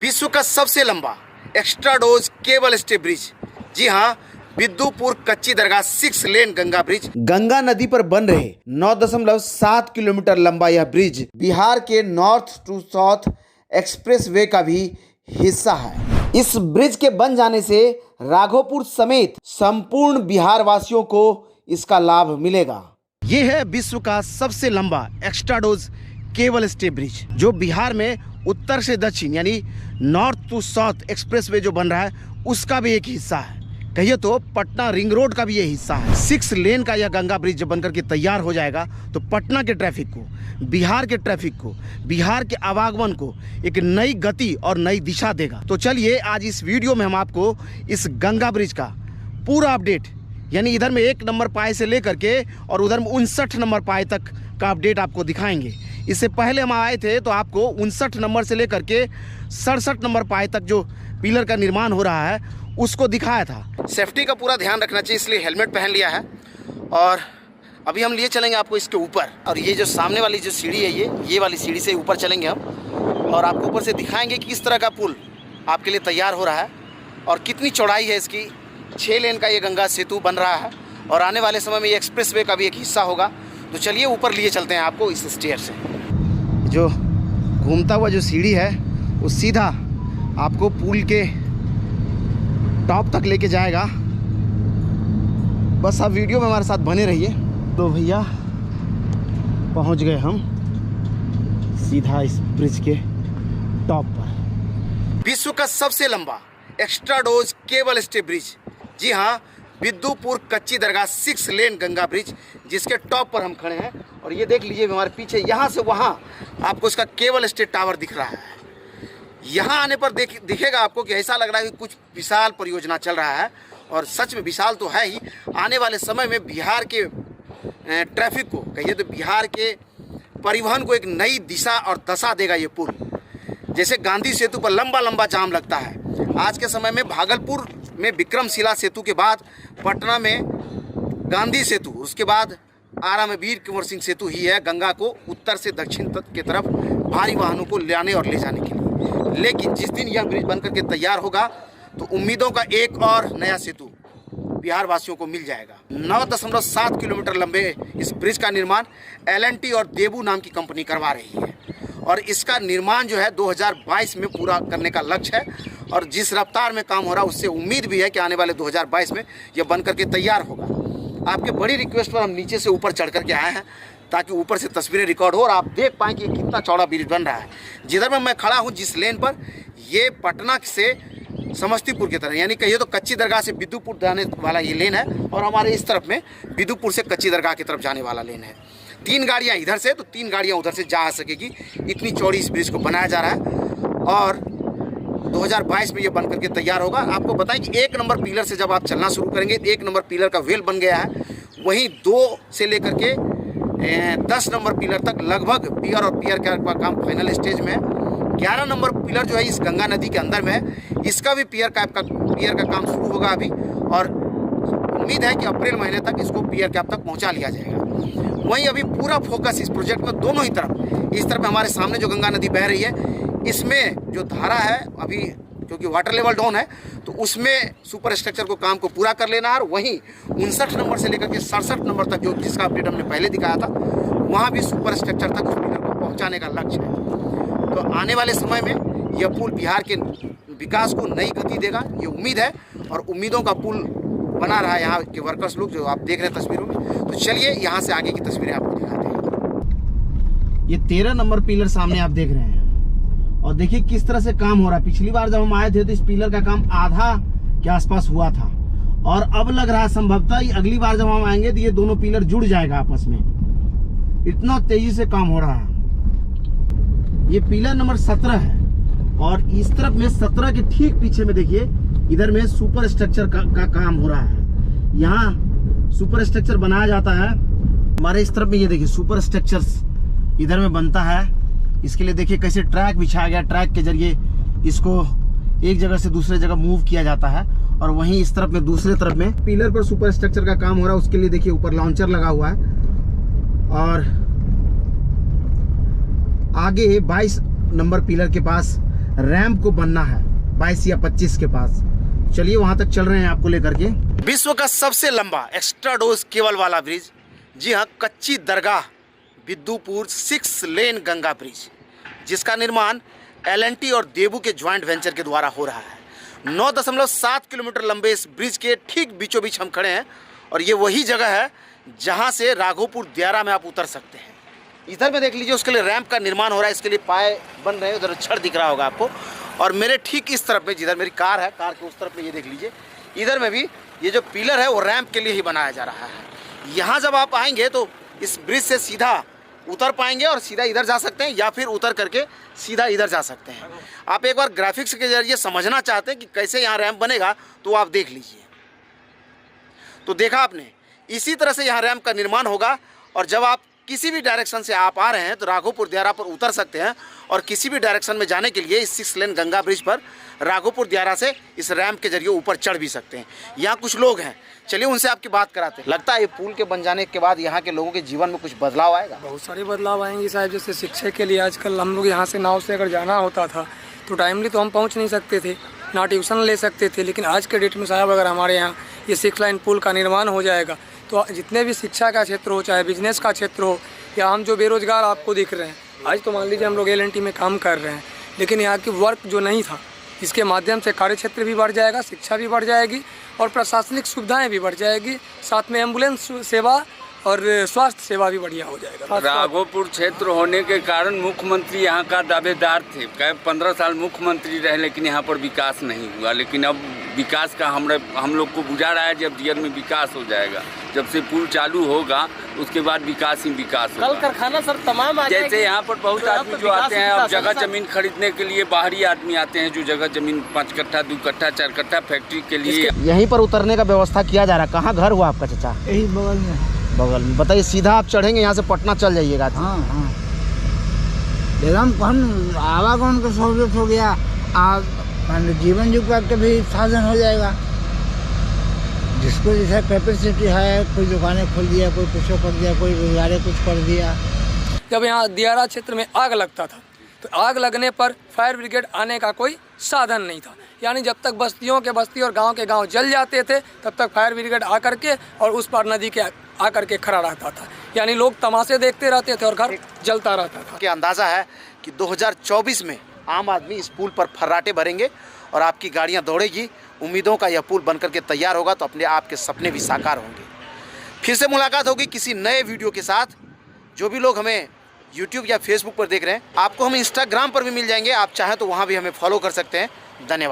विश्व का सबसे लंबा extra dose cable stay bridge, जी हाँ, बिद्दुपुर कच्ची दरगाह 6 लेन गंगा ब्रिज। गंगा नदी पर बन रहे 9.7 किलोमीटर लंबा यह ब्रिज बिहार के नॉर्थ टू साउथ एक्सप्रेसवे का भी हिस्सा है। इस ब्रिज के बन जाने से राघोपुर समेत संपूर्ण बिहार वासियों को इसका लाभ मिलेगा। ये है विश्व का सबसे लंबा extra dose cable stay bridge, जो बिहार में उत्तर से दक्षिण यानी नॉर्थ टू साउथ एक्सप्रेसवे जो बन रहा है उसका भी एक हिस्सा है। कहिए तो पटना रिंग रोड का भी ये हिस्सा है। 6 लेन का यह गंगा ब्रिज जब बनकर के तैयार हो जाएगा तो पटना के ट्रैफिक को, बिहार के ट्रैफिक को, बिहार के आवागमन को एक नई गति और नई दिशा देगा। तो चलिए आज इस वीडियो में हम आपको इस गंगा ब्रिज का पूरा अपडेट, यानी इधर में 1 नंबर पाए से लेकर के और उधर में 59 नंबर पाए तक का अपडेट आपको दिखाएंगे। इससे पहले हम आए थे तो आपको 59 नंबर से लेकर के 67 नंबर पाए तक जो पिलर का निर्माण हो रहा है उसको दिखाया था। सेफ्टी का पूरा ध्यान रखना चाहिए, इसलिए हेलमेट पहन लिया है। और अभी हम लिए चलेंगे आपको इसके ऊपर, और ये जो सामने वाली जो सीढ़ी है ये वाली सीढ़ी से ऊपर चलेंगे हम, और आपको ऊपर से दिखाएंगे कि किस तरह का पुल आपके लिए तैयार हो रहा है और कितनी चौड़ाई है इसकी। 6 लेन का ये गंगा सेतु बन रहा है और आने वाले समय में ये एक्सप्रेसवे का भी एक हिस्सा होगा। तो चलिए ऊपर लिए चलते हैं आपको इस स्टेयर से। जो घूमता हुआ जो सीढ़ी है वो सीधा आपको पुल के टॉप तक लेके जाएगा। बस आप वीडियो में हमारे साथ बने रहिए। तो भैया पहुंच गए हम सीधा इस ब्रिज के टॉप पर। विश्व का सबसे लंबा extra dose cable stay bridge, जी हाँ, बिद्दुपुर कच्ची दरगाह 6 लेन गंगा ब्रिज, जिसके टॉप पर हम खड़े हैं। और ये देख लीजिए हमारे पीछे, यहाँ से वहाँ आपको इसका केबल स्टे टावर दिख रहा है। यहाँ आने पर दिखेगा आपको कि ऐसा लग रहा है कि कुछ विशाल परियोजना चल रहा है, और सच में विशाल तो है ही। आने वाले समय में बिहार के ट्रैफिक को, कहिए तो बिहार के परिवहन को एक नई दिशा और दशा देगा ये पुल। जैसे गांधी सेतु पर लंबा लंबा जाम लगता है, आज के समय में भागलपुर में विक्रमशिला सेतु के बाद पटना में गांधी सेतु, उसके बाद आरा में वीर कुंवर सिंह सेतु ही है गंगा को उत्तर से दक्षिण तक की तरफ भारी वाहनों को लाने और ले जाने के लिए। लेकिन जिस दिन यह ब्रिज बनकर के तैयार होगा तो उम्मीदों का एक और नया सेतु बिहार वासियों को मिल जाएगा। 9.7 किलोमीटर लंबे इस ब्रिज का निर्माण L&T और देबू नाम की कंपनी करवा रही है, और इसका निर्माण जो है 2022 में पूरा करने का लक्ष्य है। और जिस रफ्तार में काम हो रहा है उससे उम्मीद भी है कि आने वाले 2022 में यह बन करके तैयार होगा। आपके बड़ी रिक्वेस्ट पर हम नीचे से ऊपर चढ़ करके आए हैं ताकि ऊपर से तस्वीरें रिकॉर्ड हो और आप देख पाएँ कि कितना चौड़ा ब्रिज बन रहा है। जिधर में मैं खड़ा हूँ जिस लेन पर, ये पटना से समस्तीपुर की तरह, यानी कहिए तो कच्ची दरगाह से बिद्दुपुर जाने वाला ये लेन है, और हमारे इस तरफ में बिद्दुपुर से कच्ची दरगाह की तरफ जाने वाला लेन है। 3 गाड़ियाँ इधर से तो 3 गाड़ियाँ उधर से जा सकेगी, इतनी चौड़ी इस ब्रिज को बनाया जा रहा है। और 2022 में ये बन करके तैयार होगा। आपको बताएं कि 1 नंबर पिलर से जब आप चलना शुरू करेंगे, 1 नंबर पिलर का वेल बन गया है, वहीं 2 से लेकर के 10 नंबर पिलर तक लगभग पियर और पियर का काम फाइनल स्टेज में है। 11 नंबर पिलर जो है इस गंगा नदी के अंदर में है, इसका भी पियर का काम शुरू होगा अभी, और उम्मीद है कि अप्रैल महीने तक इसको पियर कैप तक पहुंचा लिया जाएगा। वहीं अभी पूरा फोकस इस प्रोजेक्ट में दोनों ही तरफ, इस तरफ हमारे सामने जो गंगा नदी बह रही है, इसमें जो धारा है अभी क्योंकि वाटर लेवल डाउन है तो उसमें सुपर स्ट्रक्चर को काम को पूरा कर लेना है। और वहीं 59 नंबर से लेकर के 67 नंबर तक जो जिसका अपडेट हमने पहले दिखाया था, वहाँ भी सुपर स्ट्रक्चर तक उस पिलर को पहुँचाने का लक्ष्य है। तो आने वाले समय में यह पुल बिहार के विकास को नई गति देगा, ये उम्मीद है, और उम्मीदों का पुल बना रहा है यहाँ के वर्कर्स लोग जो आप देख रहे हैं तस्वीरों में। तो चलिए यहाँ से आगे की तस्वीरें आपको दिखाते हैं। ये 13 नंबर पिलर सामने आप देख रहे हैं, और देखिए किस तरह से काम हो रहा है। पिछली बार जब हम आए थे तो इस पिलर का काम आधा के आसपास हुआ था, और अब लग रहा है संभवतः अगली बार जब हम आएंगे तो ये दोनों पिलर जुड़ जाएगा आपस में। इतना तेजी से काम हो रहा है। ये पिलर नंबर 17 है, और इस तरफ में 17 के ठीक पीछे में देखिए इधर में सुपर स्ट्रक्चर का काम हो रहा है। यहाँ सुपर स्ट्रक्चर बनाया जाता है। हमारे इस तरफ में ये देखिए सुपर स्ट्रक्चर इधर में बनता है। इसके लिए देखिए कैसे ट्रैक बिछाया गया, ट्रैक के जरिए इसको एक जगह से दूसरे जगह मूव किया जाता है। और वहीं इस तरफ में दूसरे तरफ में पिलर पर सुपर स्ट्रक्चर का काम हो रहा है, उसके लिए देखिए ऊपर लॉन्चर लगा हुआ है। और आगे 22 नंबर पिलर के पास रैंप को बनना है 22 या 25 के पास। चलिए वहां तक चल रहे हैं आपको लेकर के। विश्व का सबसे लंबा एक्स्ट्रा डोज केबल वाला ब्रिज, जी हाँ, कच्ची दरगाह बिद्दुपुर 6 लेन गंगा ब्रिज, जिसका निर्माण L&T और देबू के ज्वाइंट वेंचर के द्वारा हो रहा है। 9.7 किलोमीटर लंबे इस ब्रिज के ठीक बीचों बीच हम खड़े हैं और ये वही जगह है जहां से राघोपुर दियारा में आप उतर सकते हैं। इधर में देख लीजिए, उसके लिए रैंप का निर्माण हो रहा है, इसके लिए पाए बन रहे हैं। उधर छड़ दिख रहा होगा आपको। और मेरे ठीक इस तरफ में, जिधर मेरी कार है, कार के उस तरफ में ये देख लीजिए, इधर में भी ये जो पिलर है वो रैंप के लिए ही बनाया जा रहा है। यहाँ जब आप आएंगे तो इस ब्रिज से सीधा उतर पाएंगे और सीधा इधर जा सकते हैं, या फिर उतर करके सीधा इधर जा सकते हैं। आप एक बार ग्राफिक्स के जरिए समझना चाहते हैं कि कैसे यहाँ रैंप बनेगा तो आप देख लीजिए। तो देखा आपने, इसी तरह से यहाँ रैंप का निर्माण होगा और जब आप किसी भी डायरेक्शन से आप आ रहे हैं तो राघोपुर दियारा पर उतर सकते हैं और किसी भी डायरेक्शन में जाने के लिए इस 6 लेन गंगा ब्रिज पर राघोपुर दियारा से इस रैंप के जरिए ऊपर चढ़ भी सकते हैं। यहाँ कुछ लोग हैं, चलिए उनसे आपकी बात कराते हैं। लगता है ये पुल के बन जाने के बाद यहाँ के लोगों के जीवन में कुछ बदलाव आएगा? बहुत सारे बदलाव आएंगे साहब। जैसे शिक्षा के लिए आजकल हम लोग यहाँ से नाव से अगर जाना होता था तो टाइमली तो हम पहुँच नहीं सकते थे, ना ट्यूशन ले सकते थे। लेकिन आज के डेट में साहब अगर हमारे यहाँ ये 6 लाइन पुल का निर्माण हो जाएगा तो जितने भी शिक्षा का क्षेत्र हो, चाहे बिजनेस का क्षेत्र हो, या हम जो बेरोजगार आपको दिख रहे हैं, आज तो मान लीजिए हम लोग L&T में काम कर रहे हैं, लेकिन यहाँ की वर्क जो नहीं था, इसके माध्यम से कार्य क्षेत्र भी बढ़ जाएगा, शिक्षा भी बढ़ जाएगी और प्रशासनिक सुविधाएं भी बढ़ जाएगी, साथ में एम्बुलेंस सेवा और स्वास्थ्य सेवा भी बढ़िया हो जाएगा। राघोपुर क्षेत्र होने के कारण मुख्यमंत्री यहाँ का दावेदार थे। 15 साल मुख्यमंत्री रहे लेकिन यहाँ पर विकास नहीं हुआ। लेकिन अब विकास का हम लोग को बुझा रहा है, जब दियर में विकास हो जाएगा, जब से पुल चालू होगा उसके बाद विकास ही विकास होगा। कल कारखाना सर तमाम जैसे यहाँ पर बहुत आदमी जो आते हैं अब जगह जमीन खरीदने के लिए, बाहरी आदमी आते हैं जो जगह जमीन 5 कट्ठा 2 कट्ठा 4 कट्ठा फैक्ट्री के लिए। यहीं पर उतरने का व्यवस्था किया जा रहा है। कहाँ घर हुआ आपका चाचा? यही बगल में। बगल में। बताइए, सीधा आप चढ़ेंगे यहाँ से पटना चल जाइएगा? हाँ हाँ, एकदम आवागमन का सहूलियत हो गया, आप जीवन जीविका का भी साधन हो जाएगा। जिसको जैसे कैपेसिटी है, कोई दुकानें खोल दिया, कोई कुछ कर दिया, कोई रोजगार कुछ कर दिया। जब यहाँ दियारा क्षेत्र में आग लगता था तो आग लगने पर फायर ब्रिगेड आने का कोई साधन नहीं था। यानी जब तक बस्तियों के बस्ती और गांव के गांव जल जाते थे तब तक फायर ब्रिगेड आकर के और उस पार नदी के आकर के खड़ा रहता था। यानी लोग तमाशे देखते रहते थे और घर जलता रहता था। क्या अंदाज़ा है कि 2024 में आम आदमी इस पुल पर फर्राटे भरेंगे और आपकी गाड़ियां दौड़ेगी। उम्मीदों का यह पुल बनकर के तैयार होगा तो अपने आप के सपने भी साकार होंगे। फिर से मुलाकात होगी किसी नए वीडियो के साथ। जो भी लोग हमें YouTube या Facebook पर देख रहे हैं, आपको हम Instagram पर भी मिल जाएंगे। आप चाहें तो वहाँ भी हमें फॉलो कर सकते हैं। धन्यवाद।